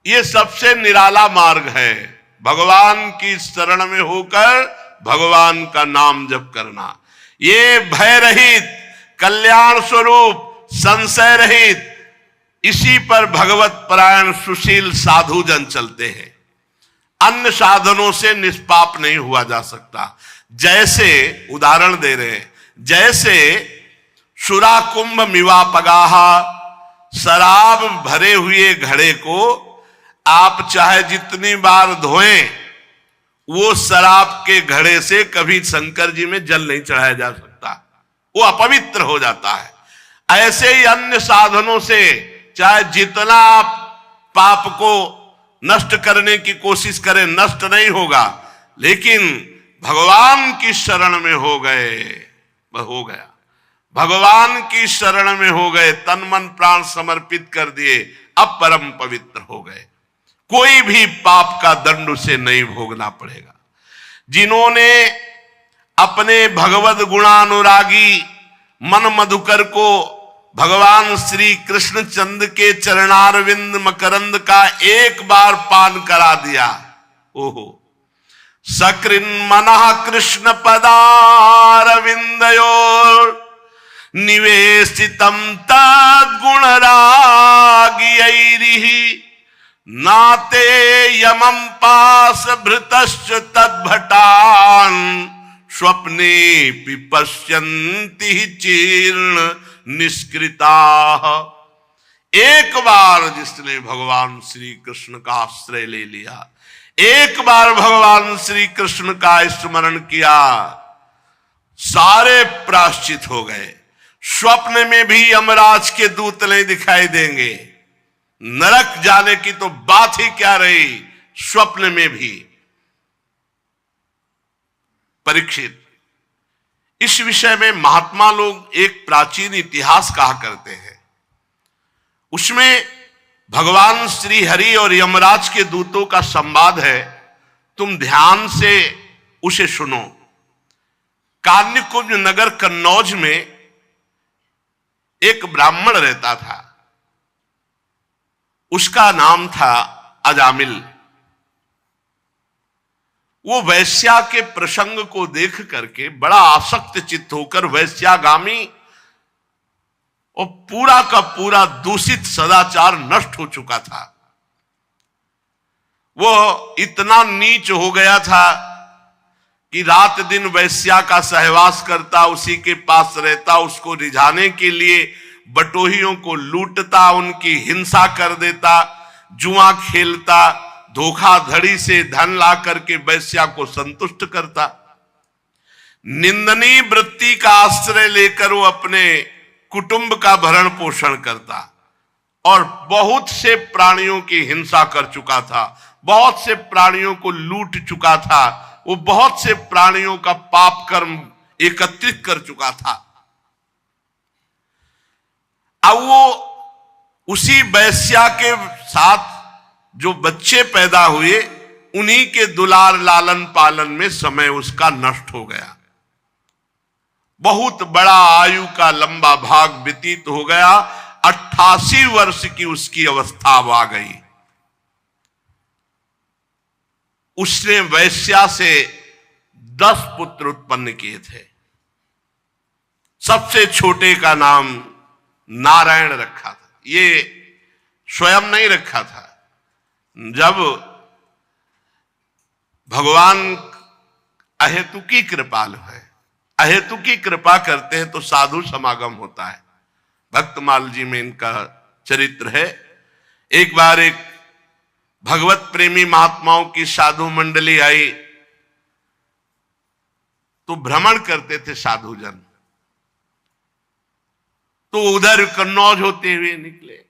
ये सबसे निराला मार्ग है। भगवान की शरण में होकर भगवान का नाम जप करना, ये भय रहित, कल्याण स्वरूप, संशय रहित, इसी पर भगवत परायण सुशील साधु जन चलते हैं। अन्य साधनों से निष्पाप नहीं हुआ जा सकता। जैसे उदाहरण दे रहे हैं, जैसे सुरा कुंभ मिवापगाहा, शराब भरे हुए घड़े को आप चाहे जितनी बार धोएं, वो शराब के घड़े से कभी शंकर जी में जल नहीं चढ़ाया जा सकता, वो अपवित्र हो जाता है। ऐसे ही अन्य साधनों से चाहे जितना आप पाप को नष्ट करने की कोशिश करें, नष्ट नहीं होगा। लेकिन भगवान की शरण में हो गए, वह हो गया। भगवान की शरण में हो गए, तन मन प्राण समर्पित कर दिए, अब परम पवित्र हो गए। कोई भी पाप का दंड उसे नहीं भोगना पड़ेगा। जिन्होंने अपने भगवद गुणानुरागी मन मधुकर को भगवान श्री कृष्ण चंद्र के चरणारविंद मकरंद का एक बार पान करा दिया, ओहो, सकृन मनः कृष्ण पदारविंदयोर निवेशितम तद्गुण रागियैरिहि नाते यमं पास भृतश्च तद्भटान स्वप्ने पश्यन्ति चीर्ण निष्कृता। एक बार जिसने भगवान श्री कृष्ण का आश्रय ले लिया, एक बार भगवान श्री कृष्ण का स्मरण किया, सारे प्रायश्चित हो गए। स्वप्न में भी यमराज के दूत नहीं दिखाई देंगे, नरक जाने की तो बात ही क्या रही, स्वप्न में भी। परीक्षित, इस विषय में महात्मा लोग एक प्राचीन इतिहास कहा करते हैं। उसमें भगवान श्री हरि और यमराज के दूतों का संवाद है, तुम ध्यान से उसे सुनो। कान्यकुब्ज नगर कन्नौज में एक ब्राह्मण रहता था, उसका नाम था अजामिल। वो वैश्या के प्रसंग को देख करके बड़ा आसक्त चित्त होकर वैश्यागामी और पूरा का पूरा दूषित सदाचार नष्ट हो चुका था। वो इतना नीच हो गया था कि रात दिन वैश्या का सहवास करता, उसी के पास रहता, उसको रिझाने के लिए बटोहियों को लूटता, उनकी हिंसा कर देता, जुआ खेलता, धोखाधड़ी से धन ला करके वैश्या को संतुष्ट करता। निंदनीय वृत्ति का आश्रय लेकर वो अपने कुटुंब का भरण पोषण करता और बहुत से प्राणियों की हिंसा कर चुका था, बहुत से प्राणियों को लूट चुका था, वो बहुत से प्राणियों का पाप कर्म एकत्रित कर चुका था। अब वो उसी वैश्या के साथ जो बच्चे पैदा हुए, उन्हीं के दुलार लालन पालन में समय उसका नष्ट हो गया। बहुत बड़ा आयु का लंबा भाग व्यतीत हो गया। 88 वर्ष की उसकी अवस्था अब आ गई। उसने वैश्या से 10 पुत्र उत्पन्न किए थे। सबसे छोटे का नाम नारायण रखा था। ये स्वयं नहीं रखा था, जब भगवान अहेतुकी कृपालु है, अहेतुकी कृपा करते हैं तो साधु समागम होता है। भक्तमाल जी में इनका चरित्र है। एक बार एक भगवत प्रेमी महात्माओं की साधु मंडली आई, तो भ्रमण करते थे साधु जन, तो उधर कन्नौज होते हुए निकले।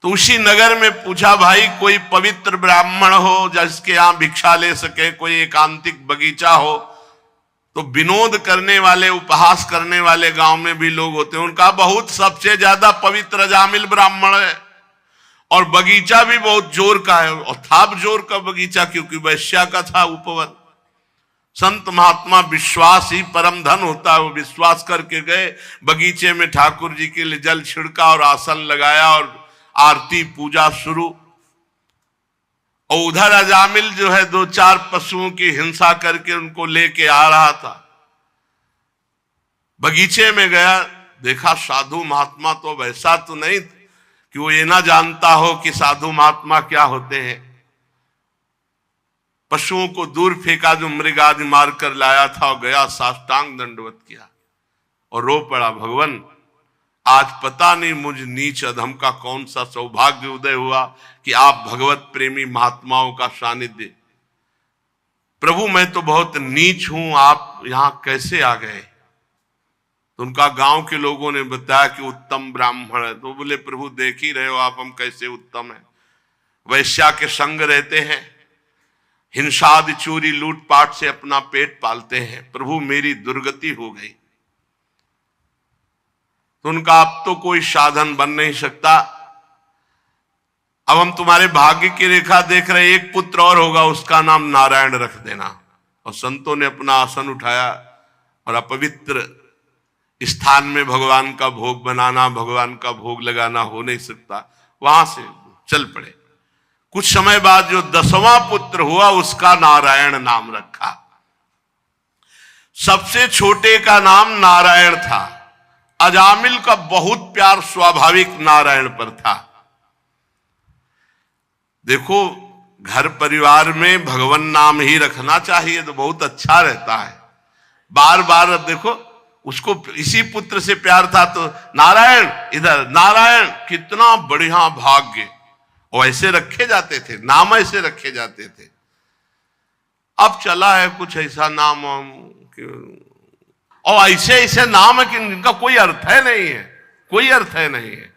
तो उसी नगर में पूछा, भाई कोई पवित्र ब्राह्मण हो जिसके यहां भिक्षा ले सके, कोई एकांतिक बगीचा हो। तो विनोद करने वाले, उपहास करने वाले गांव में भी लोग होते हैं। उनका बहुत सबसे ज्यादा पवित्र अजामिल ब्राह्मण है और बगीचा भी बहुत जोर का है, और था जोर का बगीचा क्योंकि वैश्या का था उपवन। संत महात्मा विश्वास ही परम धन होता है। वो विश्वास करके गए, बगीचे में ठाकुर जी के लिए जल छिड़का और आसन लगाया और आरती पूजा शुरू। और उधर अजामिल जो है 2-4 पशुओं की हिंसा करके उनको लेके आ रहा था। बगीचे में गया, देखा साधु महात्मा तो वैसा तो नहीं कि वो ये ना जानता हो कि साधु महात्मा क्या होते हैं। पशुओं को दूर फेंका जो मृग आदि मार कर लाया था, और गया साष्टांग दंडवत किया और रो पड़ा, भगवान आज पता नहीं मुझ नीच अधम का कौन सा सौभाग्य उदय हुआ कि आप भगवत प्रेमी महात्माओं का सानिध्य। प्रभु मैं तो बहुत नीच हूं, आप यहां कैसे आ गए? तो उनका गांव के लोगों ने बताया कि उत्तम ब्राह्मण है। तो बोले प्रभु देख ही रहे हो आप, हम कैसे उत्तम हैं, वैश्या के संग रहते हैं, हिंसादि चोरी लूटपाट से अपना पेट पालते हैं। प्रभु मेरी दुर्गति हो गई। तो उनका अब तो कोई साधन बन नहीं सकता, अब हम तुम्हारे भाग्य की रेखा देख रहे, एक पुत्र और होगा, उसका नाम नारायण रख देना। और संतों ने अपना आसन उठाया और अपवित्र स्थान में भगवान का भोग बनाना, भगवान का भोग लगाना हो नहीं सकता, वहां से चल पड़े। कुछ समय बाद जो 10वां पुत्र हुआ उसका नारायण नाम रखा। सबसे छोटे का नाम नारायण था। अजामिल का बहुत प्यार स्वाभाविक नारायण पर था। देखो घर परिवार में भगवान नाम ही रखना चाहिए तो बहुत अच्छा रहता है। बार बार अब देखो उसको इसी पुत्र से प्यार था तो नारायण, इधर नारायण, कितना बढ़िया भाग्य। और ऐसे रखे जाते थे, नाम ऐसे रखे जाते थे। अब चला है कुछ ऐसा नाम और ऐसे ऐसे नाम है कि इनका कोई अर्थ है नहीं है, कोई अर्थ है नहीं है।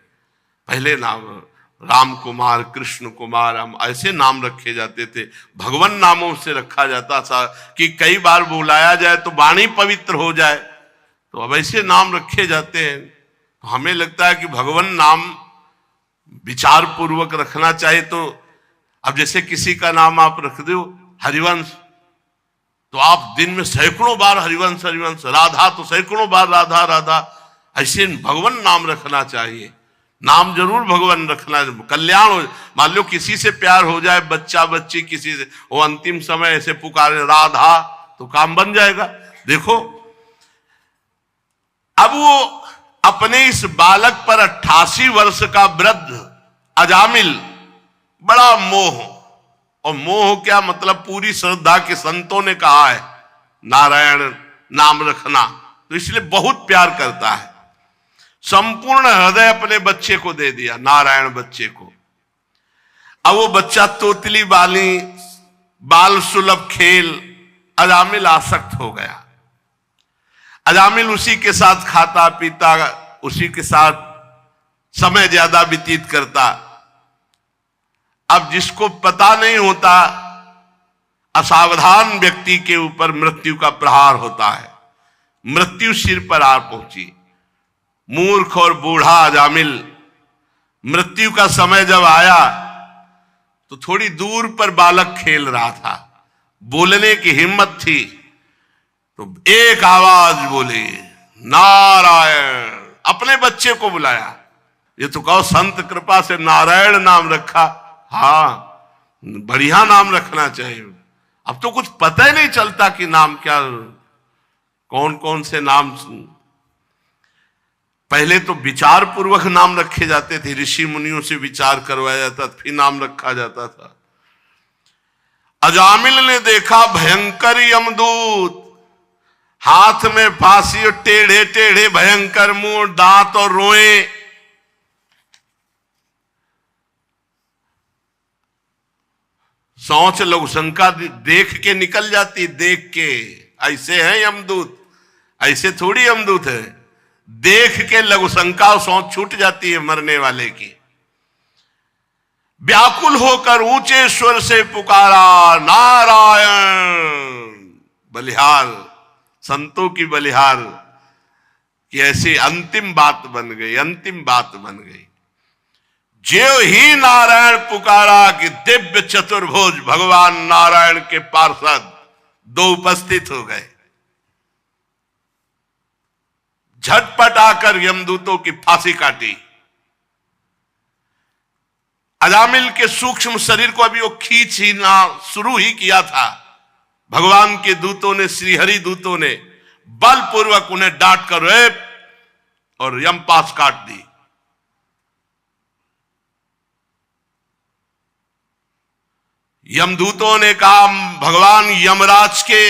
पहले नाम राम कुमार, कृष्ण कुमार, हम ऐसे नाम रखे जाते थे। भगवान नामों से रखा जाता था कि कई बार बुलाया जाए तो वाणी पवित्र हो जाए। तो अब ऐसे नाम रखे जाते हैं। तो हमें लगता है कि भगवान नाम विचार पूर्वक रखना चाहिए। तो अब जैसे किसी का नाम आप रख दो हरिवंश, तो आप दिन में सैकड़ों बार हरिवंश हरिवंश, राधा तो सैकड़ों बार राधा राधा, ऐसे भगवान नाम रखना चाहिए। नाम जरूर भगवान रखना, कल्याण हो। मान लो किसी से प्यार हो जाए, बच्चा बच्ची किसी से, वो अंतिम समय ऐसे पुकारे राधा, तो काम बन जाएगा। देखो अब वो अपने इस बालक पर 88 वर्ष का वृद्ध अजामिल, बड़ा मोह, और मोह क्या मतलब पूरी श्रद्धा के संतों ने कहा है नारायण नाम रखना, तो इसलिए बहुत प्यार करता है। संपूर्ण हृदय अपने बच्चे को दे दिया, नारायण बच्चे को। अब वो बच्चा तोतली बाली, बाल सुलभ खेल, अजामिल आसक्त हो गया। अजामिल उसी के साथ खाता पीता, उसी के साथ समय ज्यादा व्यतीत करता। अब जिसको पता नहीं होता, असावधान व्यक्ति के ऊपर मृत्यु का प्रहार होता है। मृत्यु सिर पर आ पहुंची। मूर्ख और बूढ़ा अजामिल, मृत्यु का समय जब आया तो थोड़ी दूर पर बालक खेल रहा था, बोलने की हिम्मत थी तो एक आवाज बोली नारायण, अपने बच्चे को बुलाया। ये तो कहो संत कृपा से नारायण नाम रखा, हाँ बढ़िया नाम रखना चाहिए। अब तो कुछ पता ही नहीं चलता कि नाम क्या, कौन कौन से नाम। पहले तो विचार पूर्वक नाम रखे जाते थे, ऋषि मुनियों से विचार करवाया जाता फिर नाम रखा जाता था। अजामिल ने देखा भयंकर यमदूत, हाथ में फांसी और टेढ़े टेढ़े भयंकर मुंह, दांत और रोए। सोच लोग शंका देख के निकल जाती, देख के ऐसे है यमदूत, ऐसे थोड़ी यमदूत है। देख के लघु शंका और सोच छूट जाती है मरने वाले की। व्याकुल होकर ऊंचे स्वर से पुकारा नारायण। बलिहार, संतों की बलिहार कि ऐसी अंतिम बात बन गई, अंतिम बात बन गई। ज्यों ही नारायण पुकारा कि दिव्य चतुर्भुज भगवान नारायण के पार्षद दो उपस्थित हो गए। झटपट आकर यमदूतों की फांसी काटी। अजामिल के सूक्ष्म शरीर को अभी वो खींच ही ना शुरू ही किया था, भगवान के दूतों ने, श्रीहरि दूतों ने बलपूर्वक उन्हें डांट कर रेप और यमपाश काट दी। यमदूतों ने कहा, भगवान यमराज के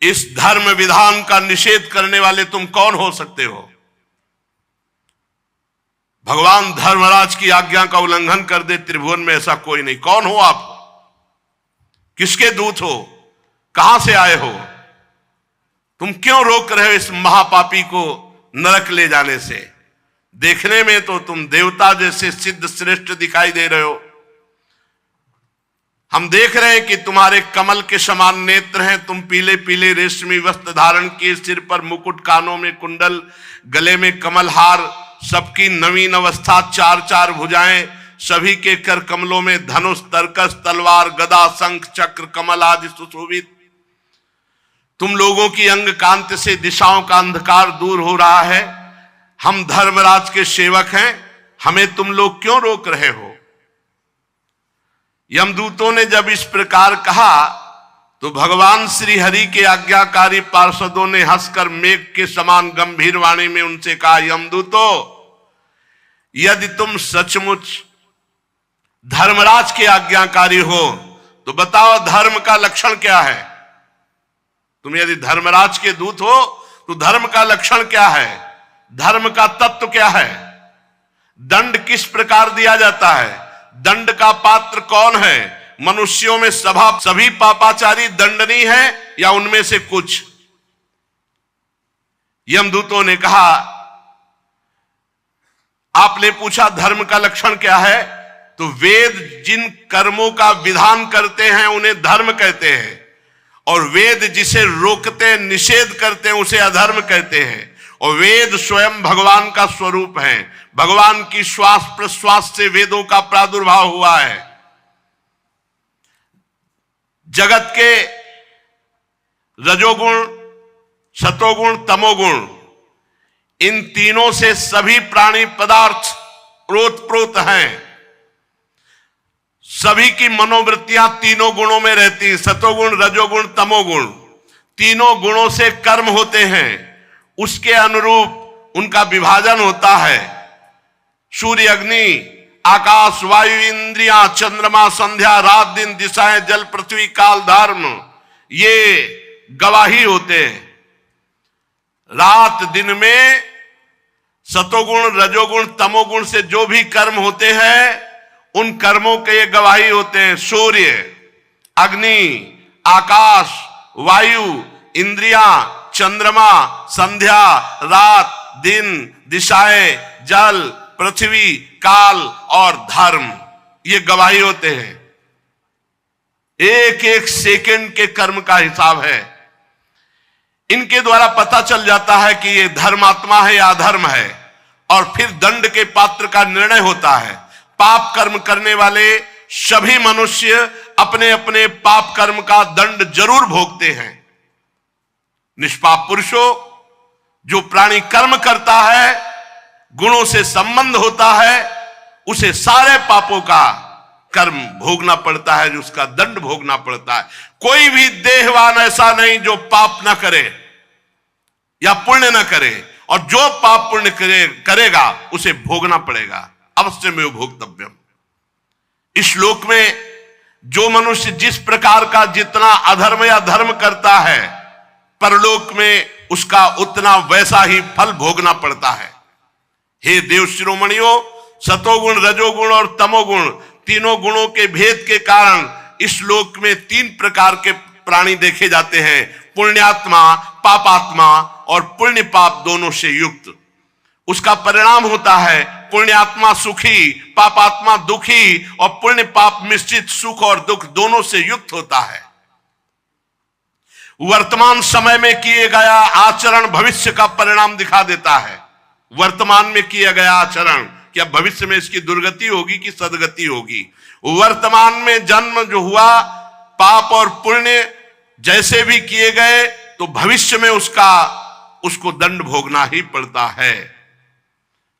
इस धर्म विधान का निषेध करने वाले तुम कौन हो सकते हो? भगवान धर्मराज की आज्ञा का उल्लंघन कर दे, त्रिभुवन में ऐसा कोई नहीं। कौन हो आप? किसके दूत हो? कहां से आए हो? तुम क्यों रोक रहे हो इस महापापी को नरक ले जाने से? देखने में तो तुम देवता जैसे सिद्ध श्रेष्ठ दिखाई दे रहे हो। हम देख रहे हैं कि तुम्हारे कमल के समान नेत्र हैं, तुम पीले पीले रेशमी वस्त्र धारण किए, सिर पर मुकुट, कानों में कुंडल, गले में कमल हार, सबकी नवीन अवस्था, चार चार भुजाएं, सभी के कर कमलों में धनुष, तरकस, तलवार, गदा, शंख, चक्र, कमल आदि सुशोभित। तुम लोगों की अंग कांति से दिशाओं का अंधकार दूर हो रहा है। हम धर्मराज के सेवक हैं, हमें तुम लोग क्यों रोक रहे हो? यमदूतों ने जब इस प्रकार कहा तो भगवान श्री हरि के आज्ञाकारी पार्षदों ने हंसकर मेघ के समान गंभीर वाणी में उनसे कहा, यमदूतों, यदि तुम सचमुच धर्मराज के आज्ञाकारी हो तो बताओ धर्म का लक्षण क्या है? तुम यदि धर्मराज के दूत हो तो धर्म का लक्षण क्या है? धर्म का तत्व क्या है? दंड किस प्रकार दिया जाता है? दंड का पात्र कौन है? मनुष्यों में सभी पापाचारी दंडनीय है या उनमें से कुछ? यमदूतों ने कहा, आपने पूछा धर्म का लक्षण क्या है, तो वेद जिन कर्मों का विधान करते हैं उन्हें धर्म कहते हैं, और वेद जिसे रोकते, निषेध करते हैं उसे अधर्म कहते हैं। और वेद स्वयं भगवान का स्वरूप है। भगवान की श्वास प्रश्वास से वेदों का प्रादुर्भाव हुआ है। जगत के रजोगुण, सतोगुण, तमोगुण, इन तीनों से सभी प्राणी पदार्थ ओतप्रोत हैं। सभी की मनोवृत्तियां तीनों गुणों में रहती हैं, सतोगुण, रजोगुण, तमोगुण। तीनों गुणों से कर्म होते हैं, उसके अनुरूप उनका विभाजन होता है। सूर्य, अग्नि, आकाश, वायु, इंद्रियां, चंद्रमा, संध्या, रात दिन, दिशाएं, जल, पृथ्वी, काल, धर्म, ये गवाही होते हैं। रात दिन में सतोगुण, रजोगुण, तमोगुण से जो भी कर्म होते हैं उन कर्मों के ये गवाही होते हैं। सूर्य, अग्नि, आकाश, वायु, इंद्रियां, चंद्रमा, संध्या, रात दिन, दिशाएं, जल, पृथ्वी, काल और धर्म, ये गवाही होते हैं। एक एक सेकंड के कर्म का हिसाब है। इनके द्वारा पता चल जाता है कि ये धर्मात्मा है या अधर्म है, और फिर दंड के पात्र का निर्णय होता है। पाप कर्म करने वाले सभी मनुष्य अपने अपने पाप कर्म का दंड जरूर भोगते हैं। निष्पाप पुरुषों, जो प्राणी कर्म करता है, गुणों से संबंध होता है, उसे सारे पापों का कर्म भोगना पड़ता है, जो उसका दंड भोगना पड़ता है। कोई भी देहवान ऐसा नहीं जो पाप ना करे या पुण्य ना करे, और जो पाप पुण्य करेगा उसे भोगना पड़ेगा, अवश्य में भोक्तव्यम। इस श्लोक में जो मनुष्य जिस प्रकार का जितना अधर्म या धर्म करता है, परलोक में उसका उतना वैसा ही फल भोगना पड़ता है। हे देव शिरोमणियों, सतोगुण, रजोगुण और तमोगुण, तीनों गुणों के भेद के कारण इस लोक में तीन प्रकार के प्राणी देखे जाते हैं: पुण्यात्मा, पापात्मा और पुण्य पाप दोनों से युक्त। उसका परिणाम होता है पुण्यात्मा सुखी, पापात्मा दुखी, और पुण्य पाप मिश्रित सुख और दुख दोनों से युक्त होता है। वर्तमान समय में किए गया आचरण भविष्य का परिणाम दिखा देता है। वर्तमान में किया गया आचरण क्या भविष्य में इसकी दुर्गति होगी कि सदगति होगी। वर्तमान में जन्म जो हुआ, पाप और पुण्य जैसे भी किए गए, तो भविष्य में उसको दंड भोगना ही पड़ता है।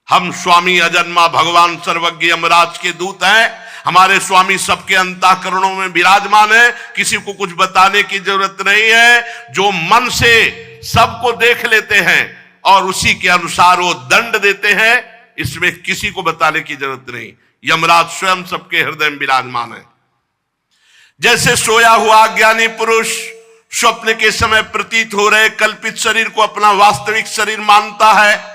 हम स्वामी अजन्मा भगवान सर्वज्ञ यमराज के दूत हैं। हमारे स्वामी सबके अंतःकरणों में विराजमान है, किसी को कुछ बताने की जरूरत नहीं है। जो मन से सबको देख लेते हैं और उसी के अनुसार वो दंड देते हैं, इसमें किसी को बताने की जरूरत नहीं। यमराज स्वयं सबके हृदय में विराजमान है। जैसे सोया हुआ ज्ञानी पुरुष स्वप्न के समय प्रतीत हो रहे कल्पित शरीर को अपना वास्तविक शरीर मानता है,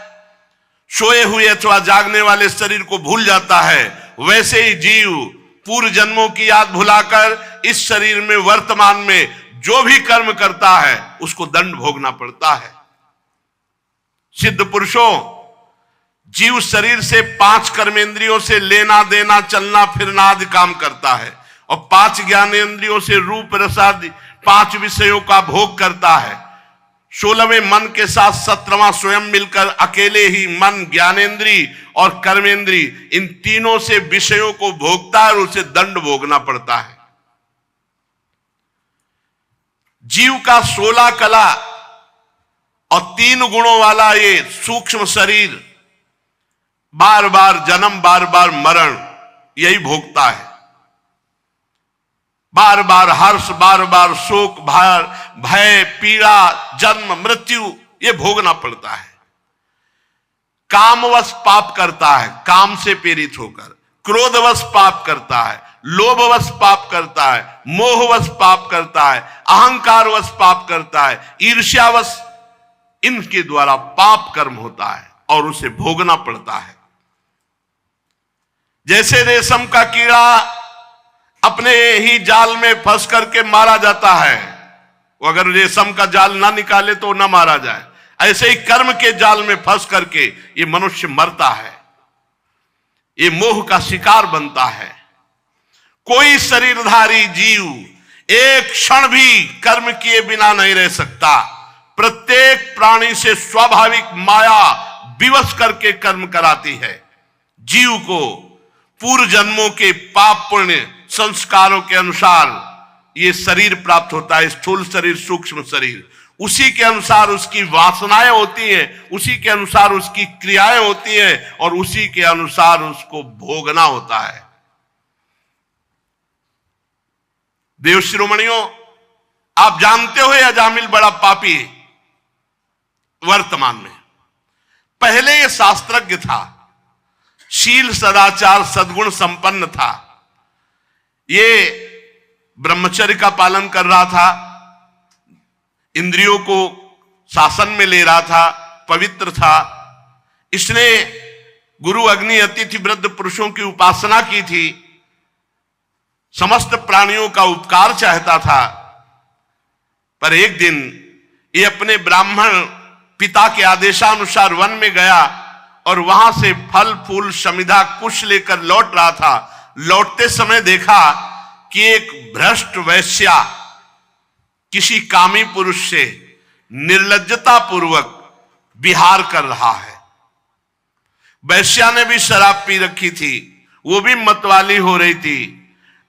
सोए हुए अथवा जागने वाले शरीर को भूल जाता है, वैसे ही जीव पूर्व जन्मों की याद भुलाकर इस शरीर में वर्तमान में जो भी कर्म करता है उसको दंड भोगना पड़ता है। सिद्ध पुरुषों, जीव शरीर से 5 कर्मेंद्रियों से लेना देना चलना फिरना आदि काम करता है और 5 ज्ञानेंद्रियों से रूप रसादि 5 विषयों का भोग करता है। 16वें मन के साथ 17वां स्वयं मिलकर अकेले ही मन, ज्ञानेंद्री और कर्मेंद्री इन तीनों से विषयों को भोगता है और उसे दंड भोगना पड़ता है। जीव का 16 कला और 3 गुणों वाला ये सूक्ष्म शरीर बार बार जन्म, बार बार मरण यही भोगता है। बार बार हर्ष, बार बार शोक, भय, पीड़ा, जन्म, मृत्यु ये भोगना पड़ता है। कामवश पाप करता है, काम से प्रेरित होकर, क्रोधवश पाप करता है, लोभवश पाप करता है, मोहवश पाप करता है, अहंकारवश पाप करता है, ईर्ष्यावश, इनके द्वारा पाप कर्म होता है और उसे भोगना पड़ता है। जैसे रेशम का कीड़ा अपने ही जाल में फंस करके मारा जाता है, वो अगर रेशम का जाल ना निकाले तो ना मारा जाए, ऐसे ही कर्म के जाल में फंस करके ये मनुष्य मरता है, ये मोह का शिकार बनता है। कोई शरीरधारी जीव एक क्षण भी कर्म किए बिना नहीं रह सकता। प्रत्येक प्राणी से स्वाभाविक माया विवश करके कर्म कराती है। जीव को पूर्व जन्मों के पाप पुण्य संस्कारों के अनुसार ये शरीर प्राप्त होता है, स्थूल शरीर, सूक्ष्म शरीर। उसी के अनुसार उसकी वासनाएं होती हैं, उसी के अनुसार उसकी क्रियाएं होती हैं और उसी के अनुसार उसको भोगना होता है। देव शिरोमणियों, आप जानते हो अजामिल बड़ा पापी वर्तमान में। पहले ये शास्त्रज्ञ था, शील सदाचार सद्गुण संपन्न था, ये ब्रह्मचर्य का पालन कर रहा था, इंद्रियों को शासन में ले रहा था, पवित्र था। इसने गुरु अग्नि अतिथि वृद्ध पुरुषों की उपासना की थी, समस्त प्राणियों का उपकार चाहता था। पर एक दिन ये अपने ब्राह्मण पिता के आदेशानुसार वन में गया और वहां से फल फूल समिधा कुश लेकर लौट रहा था। लौटते समय देखा कि एक भ्रष्ट वैश्या किसी कामी पुरुष से निर्लज्जता पूर्वक विहार कर रहा है। वैश्या ने भी शराब पी रखी थी, वो भी मतवाली हो रही थी।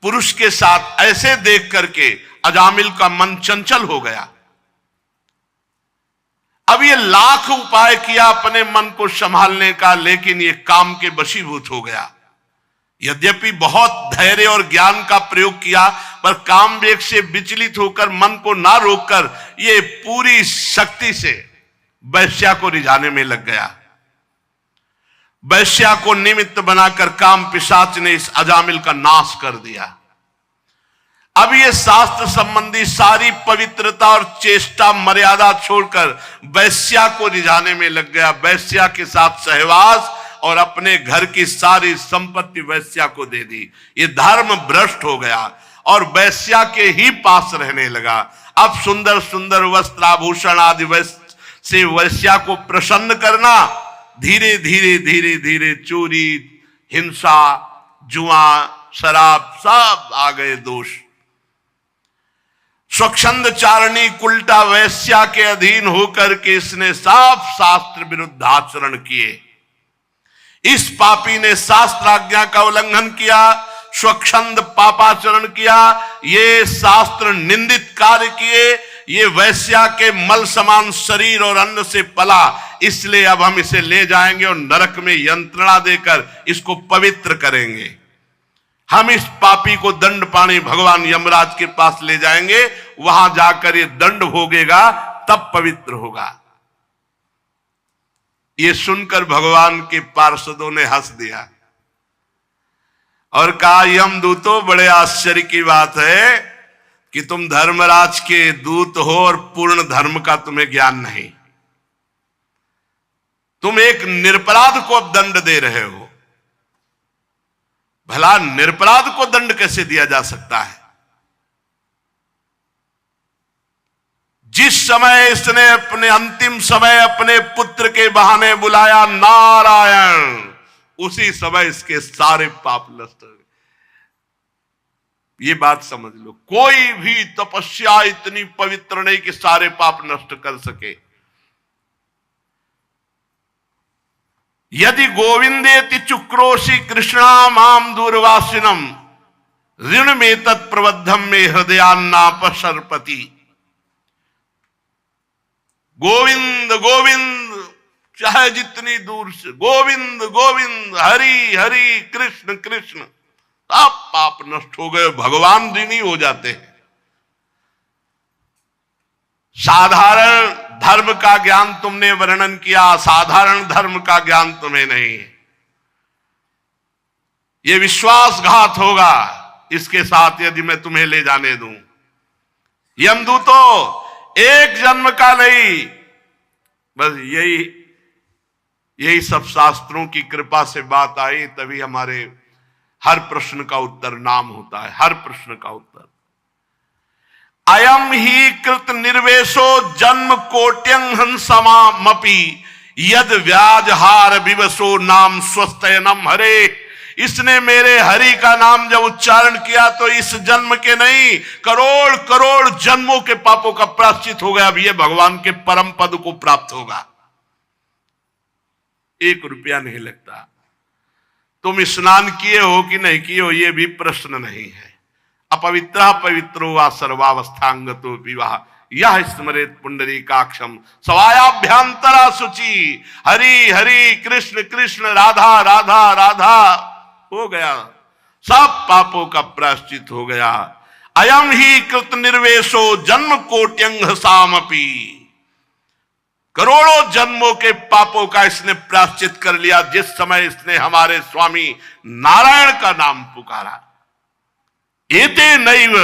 पुरुष के साथ ऐसे देख करके अजामिल का मन चंचल हो गया। अब ये लाख उपाय किया अपने मन को संभालने का, लेकिन ये काम के वशीभूत हो गया। यद्यपि बहुत धैर्य और ज्ञान का प्रयोग किया, पर काम वेग से विचलित होकर मन को ना रोककर ये पूरी शक्ति से वैश्या को रिझाने में लग गया। वैश्या को निमित्त बनाकर काम पिशाच ने इस अजामिल का नाश कर दिया। अब ये शास्त्र संबंधी सारी पवित्रता और चेष्टा मर्यादा छोड़कर वैश्या को रिझाने में लग गया। वैश्या के साथ सहवास और अपने घर की सारी संपत्ति वैश्या को दे दी। ये धर्म भ्रष्ट हो गया और वैश्या के ही पास रहने लगा। अब सुंदर सुंदर वस्त्र आभूषण आदि से वैश्या को प्रसन्न करना, धीरे धीरे धीरे धीरे चोरी, हिंसा, जुआ, शराब सब आ गए दोष। स्वच्छंद चारणी कुल्टा वैश्या के अधीन होकर के इसने साफ शास्त्र विरुद्ध आचरण किए। इस पापी ने शास्त्राज्ञा का उल्लंघन किया, स्वच्छंद पापाचरण किया, ये शास्त्र निंदित कार्य किए, ये वैश्या के मल समान शरीर और अन्न से पला, इसलिए अब हम इसे ले जाएंगे और नरक में यंत्रणा देकर इसको पवित्र करेंगे। हम इस पापी को दंड पाने भगवान यमराज के पास ले जाएंगे, वहां जाकर ये दंड भोगेगा, तब पवित्र होगा। ये सुनकर भगवान के पार्षदों ने हंस दिया और कहा, यमदूतों, बड़े आश्चर्य की बात है कि तुम धर्मराज के दूत हो और पूर्ण धर्म का तुम्हें ज्ञान नहीं। तुम एक निरपराध को अब दंड दे रहे हो। भला निरपराध को दंड कैसे दिया जा सकता है? जिस समय इसने अपने अंतिम समय अपने पुत्र के बहाने बुलाया नारायण, उसी समय इसके सारे पाप नष्ट हो गए। ये बात समझ लो, कोई भी तपस्या इतनी पवित्र नहीं कि सारे पाप नष्ट कर सके। यदि गोविंदेति चुक्रोशी कृष्णा माम दूरवासिनम ऋण में तत्प्रबद्धम में हृदयान्नापशर्पति। गोविंद गोविंद चाहे जितनी दूर से गोविंद गोविंद, हरि हरि, कृष्ण कृष्ण, सब पाप नष्ट हो गए, भगवान ऋणी हो जाते हैं। साधारण धर्म का ज्ञान तुमने वर्णन किया, साधारण धर्म का ज्ञान तुम्हें नहीं। ये विश्वासघात होगा इसके साथ यदि मैं तुम्हें ले जाने दूं। यमदूतों, एक जन्म का नहीं, बस यही सब शास्त्रों की कृपा से बात आई, तभी हमारे हर प्रश्न का उत्तर नाम होता है, हर प्रश्न का उत्तर। अयम ही कृत निर्वेशो जन्म कोट्यं हंसमामपि यद व्याजहार विवशो नाम स्वस्थयनम हरे। इसने मेरे हरि का नाम जब उच्चारण किया तो इस जन्म के नहीं, करोड़ करोड़ जन्मों के पापों का प्रायश्चित हो गया। अब ये भगवान के परम पद को प्राप्त होगा, 1 रुपया नहीं लगता। तुम स्नान किए हो कि नहीं किए हो ये भी प्रश्न नहीं है। अपवित्र पवित्रो वा सर्वावस्थांगतो विवाह यह स्मरेत पुंडरीकाक्षम सवायाभ्यंतरा शुचि। हरि हरि कृष्ण कृष्ण राधा राधा राधा, हो गया, सब पापों का प्रायश्चित हो गया। अयम ही कृत निर्वेशो जन्म कोट्यंग सामपि, करोड़ों जन्मों के पापों का इसने प्रायश्चित कर लिया जिस समय इसने हमारे स्वामी नारायण का नाम पुकारा। एते नैव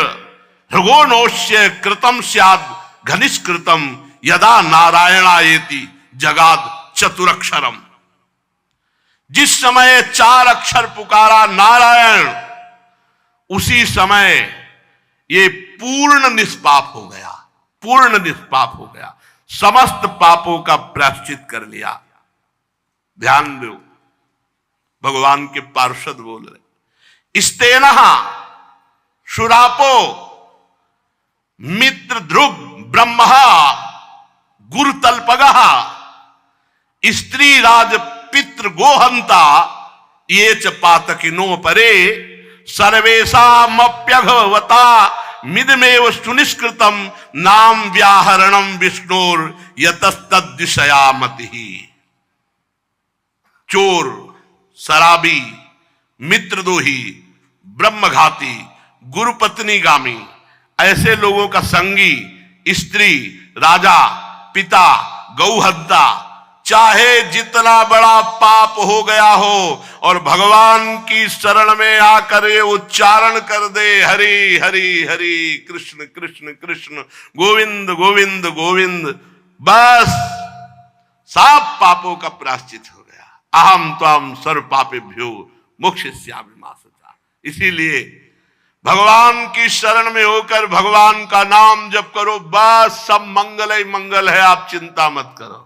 हृगोनोष्य कृतम स्याद घनिष्कृतम यदा नारायणायेति जगाद चतुरक्षरम। जिस समय 4 अक्षर पुकारा नारायण, उसी समय ये पूर्ण निष्पाप हो गया, पूर्ण निष्पाप हो गया, समस्त पापों का प्रायश्चित कर लिया। ध्यान दो, भगवान के पार्षद बोल रहे, स्तेनः शुरापो मित्र ध्रुव ब्रह्म गुरुतल्पगः स्त्री राज पितृ गोहंता ये च पातकिनो परे सर्वेषामप्यघवता मिदमेव सुनिष्कृतम नाम व्याहरणम विष्णुर यतस्तद्विषयामतिः। चोर, शराबी, मित्रद्रोही, ब्रह्मघाती, गुरुपत्नीगामी, ऐसे लोगों का संगी, स्त्री, राजा, पिता, गौहत्या, चाहे जितना बड़ा पाप हो गया हो और भगवान की शरण में आकर ये उच्चारण कर दे हरि हरि हरि कृष्ण कृष्ण कृष्ण गोविंद गोविंद गोविंद, बस सब पापों का प्रायश्चित हो गया। अहम त्वं सर्व पापेभ्यो मोक्षयिष्यामि मा शुचः। इसीलिए भगवान की शरण में होकर भगवान का नाम जप करो, बस सब मंगल ही मंगल है, आप चिंता मत करो।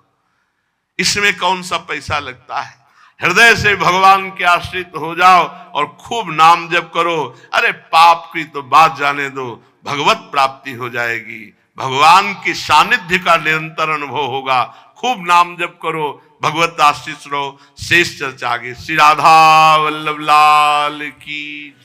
इसमें कौन सा पैसा लगता है? हृदय से भगवान के आश्रित हो जाओ और खूब नाम जप करो। अरे पाप की तो बात जाने दो, भगवत प्राप्ति हो जाएगी, भगवान की सानिध्य का निरंतर अनुभव होगा। खूब नाम जप करो, भगवत आश्रित रहो। शेष चर्चा आगे। श्री राधा वल्लभ लाल की।